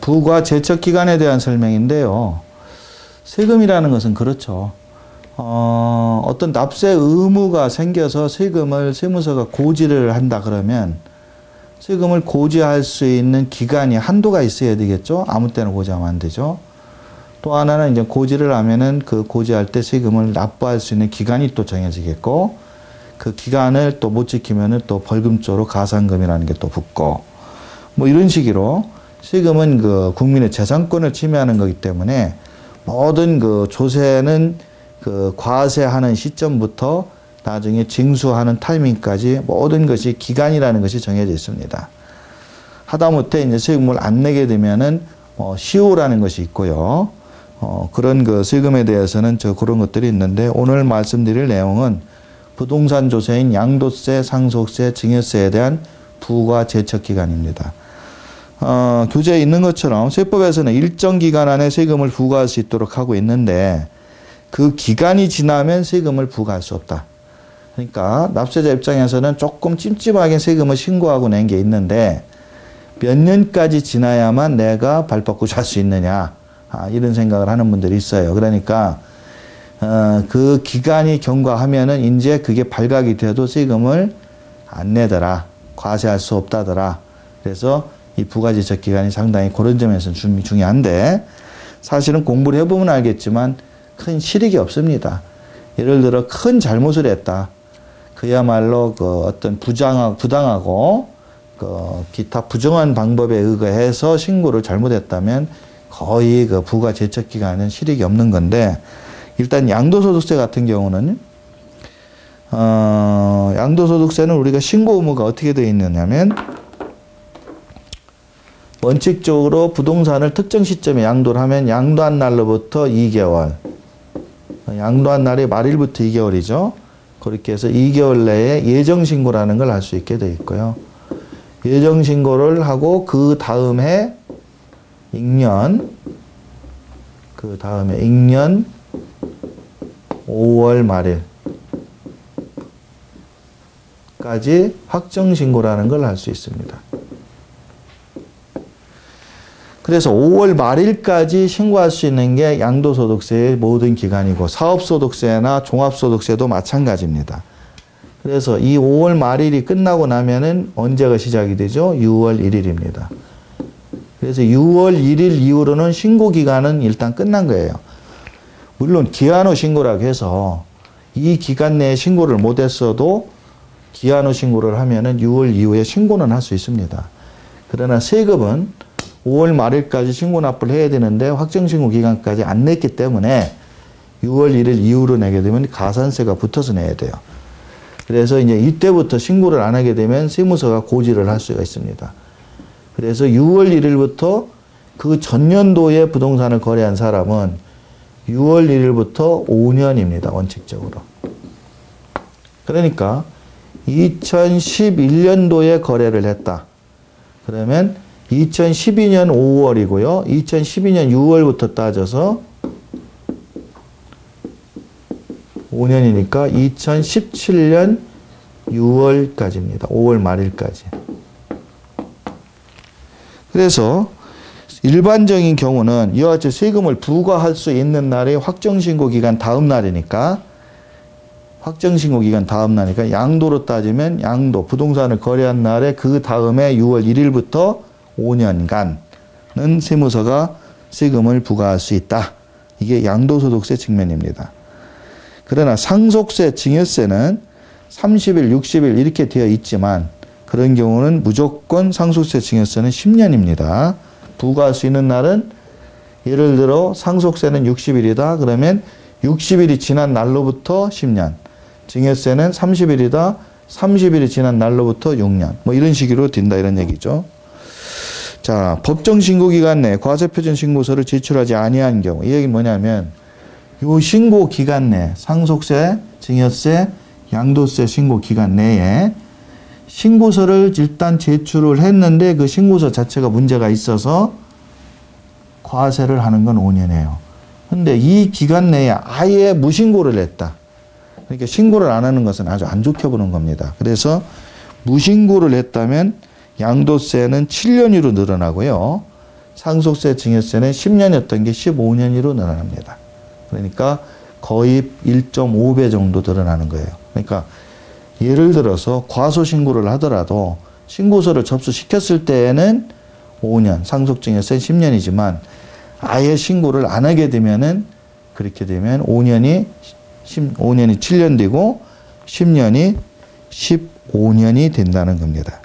부과 제척 기간에 대한 설명인데요. 세금이라는 것은 그렇죠. 어떤 납세 의무가 생겨서 세금을 세무서가 고지를 한다 그러면 세금을 고지할 수 있는 기간이 한도가 있어야 되겠죠. 아무 때나 고지하면 안 되죠. 또 하나는 이제 고지를 하면은 그 고지할 때 세금을 납부할 수 있는 기간이 또 정해지겠고, 그 기간을 또 못 지키면은 또 벌금조로 가산금이라는 게 또 붙고, 뭐 이런 식으로 세금은 그 국민의 재산권을 침해하는 거기 때문에 모든 그 조세는 그 과세하는 시점부터 나중에 징수하는 타이밍까지 모든 것이 기간이라는 것이 정해져 있습니다. 하다못해 이제 세금을 안 내게 되면은 시효라는 것이 있고요. 그런 그 세금에 대해서는 그런 것들이 있는데, 오늘 말씀드릴 내용은 부동산 조세인 양도세, 상속세, 증여세에 대한 부과 제척 기간입니다. 교재에 있는 것처럼 세법에서는 일정 기간 안에 세금을 부과할 수 있도록 하고 있는데, 그 기간이 지나면 세금을 부과할 수 없다. 그러니까 납세자 입장에서는 조금 찜찜하게 세금을 신고하고 낸 게 있는데, 몇 년까지 지나야만 내가 발바꾸고 살 수 있느냐, 이런 생각을 하는 분들이 있어요. 그러니까 그 기간이 경과하면은 이제 그게 발각이 돼도 세금을 안 내더라, 과세할 수 없다더라. 그래서 이 부가제척 기간이 상당히 그런 점에서는 중요한데, 사실은 공부를 해보면 알겠지만 큰 실익이 없습니다. 예를 들어 큰 잘못을 했다. 그야말로 그 어떤 부당하고 그 기타 부정한 방법에 의거해서 신고를 잘못했다면 거의 그 부가제척 기간은 실익이 없는 건데, 일단 양도소득세 같은 경우는 양도소득세는 우리가 신고 의무가 어떻게 되어 있느냐면, 원칙적으로 부동산을 특정 시점에 양도를 하면 양도한 날로부터 2개월, 양도한 날이 말일부터 2개월이죠. 그렇게 해서 2개월 내에 예정신고라는 걸 할 수 있게 되어 있고요. 예정신고를 하고 그 다음에 익년 5월 말일까지 확정신고라는 걸 할 수 있습니다. 그래서 5월 말일까지 신고할 수 있는 게 양도소득세의 모든 기간이고, 사업소득세나 종합소득세도 마찬가지입니다. 그래서 이 5월 말일이 끝나고 나면은 언제가 시작이 되죠? 6월 1일입니다. 그래서 6월 1일 이후로는 신고기간은 일단 끝난 거예요. 물론 기한 후 신고라고 해서 이 기간 내에 신고를 못했어도 기한 후 신고를 하면은 6월 이후에 신고는 할 수 있습니다. 그러나 세금은 5월 말일까지 신고 납부를 해야 되는데 확정신고 기간까지 안 냈기 때문에 6월 1일 이후로 내게 되면 가산세가 붙어서 내야 돼요. 그래서 이제 이때부터 신고를 안 하게 되면 세무서가 고지를 할 수가 있습니다. 그래서 6월 1일부터 그 전년도에 부동산을 거래한 사람은 6월 1일부터 5년입니다. 원칙적으로. 그러니까 2011년도에 거래를 했다. 그러면 2012년 5월이고요. 2012년 6월부터 따져서 5년이니까 2017년 6월까지입니다. 5월 말일까지. 그래서 일반적인 경우는 이와 같이 세금을 부과할 수 있는 날이 확정신고 기간 다음 날이니까, 양도로 따지면 양도, 부동산을 거래한 날에 그 다음에 6월 1일부터 5년간은 세무서가 세금을 부과할 수 있다. 이게 양도소득세 측면입니다. 그러나 상속세, 증여세는 30일, 60일 이렇게 되어 있지만, 그런 경우는 무조건 상속세, 증여세는 10년입니다. 부과할 수 있는 날은, 예를 들어 상속세는 60일이다. 그러면 60일이 지난 날로부터 10년. 증여세는 30일이다. 30일이 지난 날로부터 6년. 뭐 이런 식으로 된다, 이런 얘기죠. 자, 법정 신고 기간 내에 과세표준 신고서를 제출하지 아니한 경우, 이 얘기는 뭐냐면, 요 신고 기간 내, 상속세, 증여세, 양도세 신고 기간 내에 신고서를 일단 제출을 했는데 그 신고서 자체가 문제가 있어서 과세를 하는 건 5년이에요. 근데 이 기간 내에 아예 무신고를 했다. 그러니까 신고를 안 하는 것은 아주 안 좋게 보는 겁니다. 그래서 무신고를 했다면 양도세는 7년으로 늘어나고요. 상속세 증여세는 10년이었던 게 15년으로 늘어납니다. 그러니까 거의 1.5배 정도 늘어나는 거예요. 그러니까 예를 들어서 과소신고를 하더라도 신고서를 접수시켰을 때에는 5년, 상속증여세는 10년이지만 아예 신고를 안 하게 되면은 그렇게 되면 5년이 7년 되고 10년이 15년이 된다는 겁니다.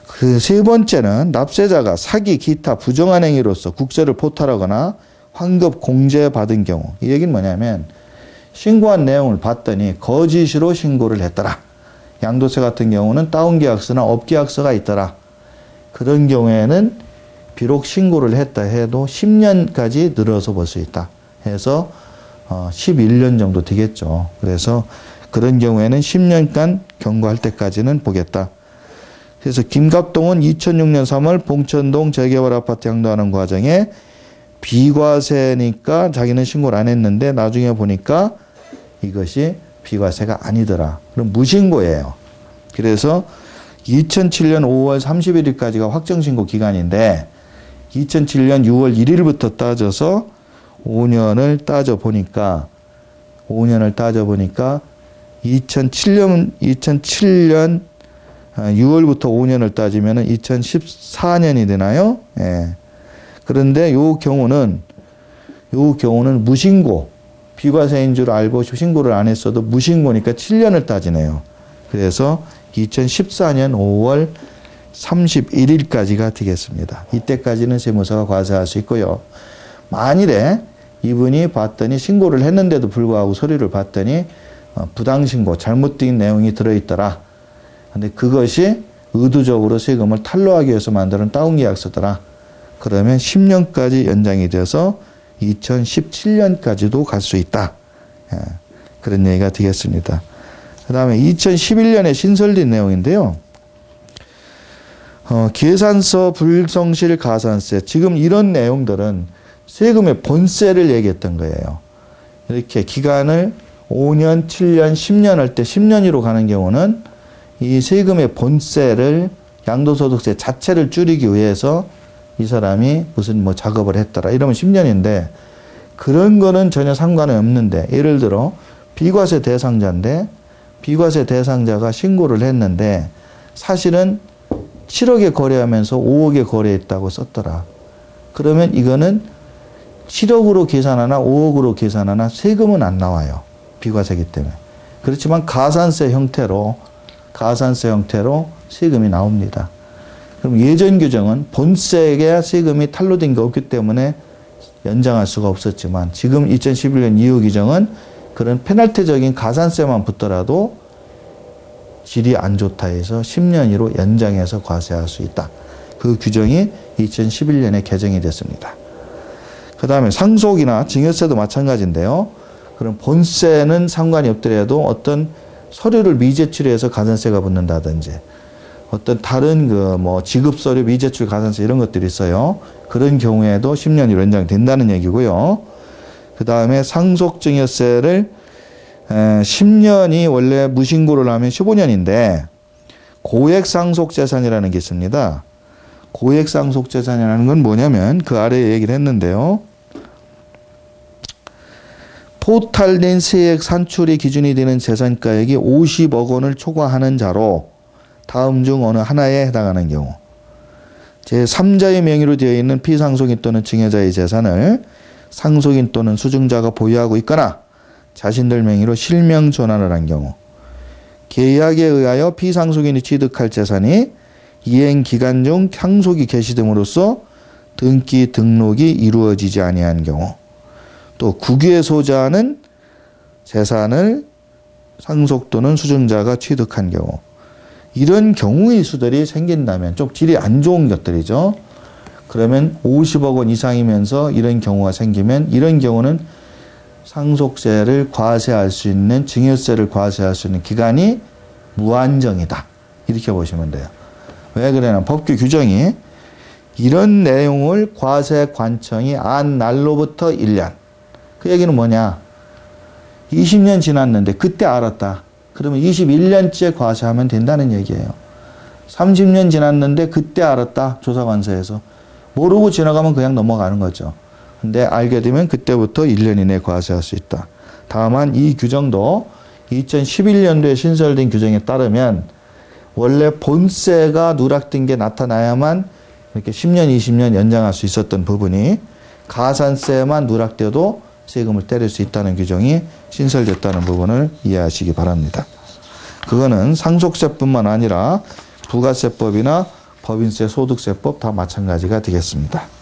그 세 번째는 납세자가 사기, 기타 부정한 행위로서 국세를 포탈하거나 환급 공제받은 경우. 이 얘기는 뭐냐면 신고한 내용을 봤더니 거짓으로 신고를 했더라. 양도세 같은 경우는 다운계약서나 업계약서가 있더라. 그런 경우에는 비록 신고를 했다 해도 10년까지 늘어서 볼 수 있다. 해서 11년 정도 되겠죠. 그래서 그런 경우에는 10년간 경고할 때까지는 보겠다. 그래서 김갑동은 2006년 3월 봉천동 재개발 아파트 양도하는 과정에 비과세니까 자기는 신고를 안 했는데 나중에 보니까 이것이 비과세가 아니더라. 그럼 무신고예요. 그래서 2007년 5월 31일까지가 확정신고 기간인데 2007년 6월 1일부터 따져서 5년을 따져보니까 2007년 6월부터 5년을 따지면 2014년이 되나요? 예. 그런데 요 경우는 무신고, 비과세인 줄 알고 신고를 안 했어도 무신고니까 7년을 따지네요. 그래서 2014년 5월 31일까지가 되겠습니다. 이때까지는 세무서가 과세할 수 있고요. 만일에 이분이 봤더니 신고를 했는데도 불구하고 서류를 봤더니 부당신고, 잘못된 내용이 들어있더라. 근데 그것이 의도적으로 세금을 탈루하기 위해서 만드는 다운계약서더라. 그러면 10년까지 연장이 돼서 2017년까지도 갈 수 있다. 그런 얘기가 되겠습니다. 그 다음에 2011년에 신설된 내용인데요. 계산서 불성실 가산세. 지금 이런 내용들은 세금의 본세를 얘기했던 거예요. 이렇게 기간을 5년, 7년, 10년 할 때 10년으로 가는 경우는 이 세금의 본세를 양도소득세 자체를 줄이기 위해서 이 사람이 무슨 뭐 작업을 했더라. 이러면 10년인데 그런 거는 전혀 상관이 없는데 예를 들어 비과세 대상자인데 비과세 대상자가 신고를 했는데 사실은 7억에 거래하면서 5억에 거래했다고 썼더라. 그러면 이거는 7억으로 계산하나 5억으로 계산하나 세금은 안 나와요. 비과세기 때문에. 그렇지만 가산세 형태로 세금이 나옵니다. 그럼 예전 규정은 본세에 세금이 탈루된 게 없기 때문에 연장할 수가 없었지만 지금 2011년 이후 규정은 그런 페널티적인 가산세만 붙더라도 질이 안 좋다 해서 10년으로 연장해서 과세할 수 있다. 그 규정이 2011년에 개정이 됐습니다. 그 다음에 상속이나 증여세도 마찬가지인데요. 그럼 본세는 상관이 없더라도 어떤 서류를 미제출해서 가산세가 붙는다든지 어떤 다른 지급서류 미제출 가산세 이런 것들이 있어요. 그런 경우에도 10년이 연장된다는 얘기고요. 그 다음에 상속증여세를 10년이 원래 무신고를 하면 15년인데 고액상속재산이라는 게 있습니다. 고액상속재산이라는 건 뭐냐면 그 아래에 얘기를 했는데요. 포탈된 세액 산출이 기준이 되는 재산가액이 50억 원을 초과하는 자로 다음 중 어느 하나에 해당하는 경우 제3자의 명의로 되어 있는 피상속인 또는 증여자의 재산을 상속인 또는 수증자가 보유하고 있거나 자신들 명의로 실명 전환을 한 경우 계약에 의하여 피상속인이 취득할 재산이 이행 기간 중 상속이 개시됨으로써 등기 등록이 이루어지지 아니한 경우 또 국유의 소자는 재산을 상속 또는 수증자가 취득한 경우 이런 경우의 수들이 생긴다면 좀 질이 안 좋은 것들이죠. 그러면 50억 원 이상이면서 이런 경우가 생기면 이런 경우는 상속세를 과세할 수 있는 증여세를 과세할 수 있는 기간이 무한정이다. 이렇게 보시면 돼요. 왜 그러냐 법규 규정이 이런 내용을 과세관청이 안 날로부터 1년 그 얘기는 뭐냐 20년 지났는데 그때 알았다. 그러면 21년째 과세하면 된다는 얘기예요. 30년 지났는데 그때 알았다. 조사관서에서 모르고 지나가면 그냥 넘어가는 거죠. 근데 알게 되면 그때부터 1년 이내에 과세할 수 있다. 다만 이 규정도 2011년도에 신설된 규정에 따르면 원래 본세가 누락된 게 나타나야만 이렇게 10년, 20년 연장할 수 있었던 부분이 가산세만 누락돼도 세금을 때릴 수 있다는 규정이 신설됐다는 부분을 이해하시기 바랍니다. 그거는 상속세뿐만 아니라 부가세법이나 법인세, 소득세법 다 마찬가지가 되겠습니다.